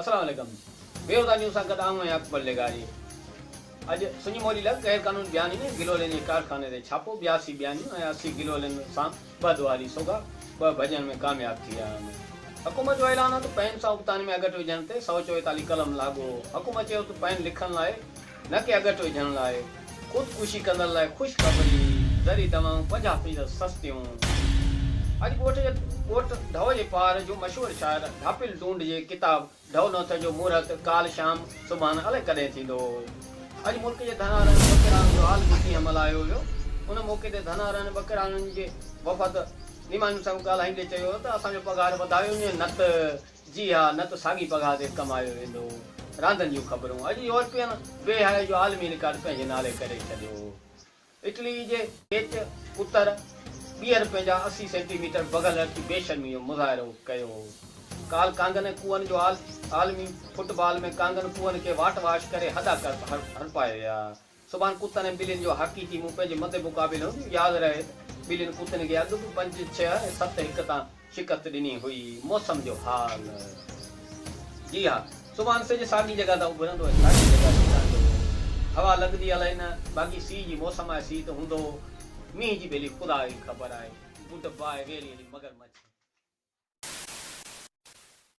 अस्सलाम वालेकुम। बेहुदा न्यूज़ सां गॾु आऊं आहियां अकबर लेगारी। अॼु सुञी मोली लॻ गैर कानून बयानी में गिलोलेन जे कारखाने ते छापो 82 बयानियूं ऐं 80 गिलोलेन सां 2 दुआरी सोगा 2 भॼण में कामयाब थी विया आहिनि। हुकूमत जो ऐलान आहे त पैन सां उगतानी में अगट विझण ते 144 कलम लागू। हुकूमत चयो त पैन लिखण लाइ न कि अगट विझण लाइ। ख़ुदकुशी कंदड़ लाइ ख़ुशख़बरी, ज़री दवाऊं 50% सस्तियूं। अॼु ॻोठ ढव जे पार जो मशहूरु शाइर ढापिल डूंड जे किताब ढव नौथ जो मुहूर्त काल शाम सुभाणे अलाए कॾहिं थींदो। अॼु मुल्क जे धनारन बकिरान जो हाल बि कीअं मल्हायो वियो। उन मौक़े ते धनारन बकिराननि जे वफ़द निमाणियुनि सां ॻाल्हाईंदे चयो त असांजो पघार वधायो वञे न त जी हा न त साॻी पघार ते कमायो वेंदो। रांदनि जूं ख़बरूं। अॼु यूरोपियन बेहाय जो आलमी रिकॉर्ड पंहिंजे नाले करे छॾियो। इटली जे गेच उत्तर ॿीहर पंहिंजा 80 सेंटीमीटर बगल रखी बेशर्मी जो मुज़ाहिरो कयो। काल कांगन ऐं कुअनि जो आलमी फुटबॉल में कांगन कुअनि खे वाट वाश करे हॾा हड़पाए विया। सुभाणे कुतनि ऐं ॿिलियुनि जो हॉकी टीमूं पंहिंजे मदे मुक़ाबिले हूंदियूं। यादि रहे ॿिलियुनि कुतनि खे अॻु बि 5-6 ऐं 7-1 तां शिकस्त ॾिनी हुई। मौसम जो हाल जी हा सुभाणे सिज साॻी जॻह तां उभरंदो ऐं साॻी जॻह ते रहंदो। हवा लॻंदी अलाए न बाक़ी सीउ जी मौसम आहे। सीउ त हूंदो। मींहं जी बेली ख़ुदा जी ख़बर आहे। बुढ बाहि वेलीअ जी मगरमच्छ।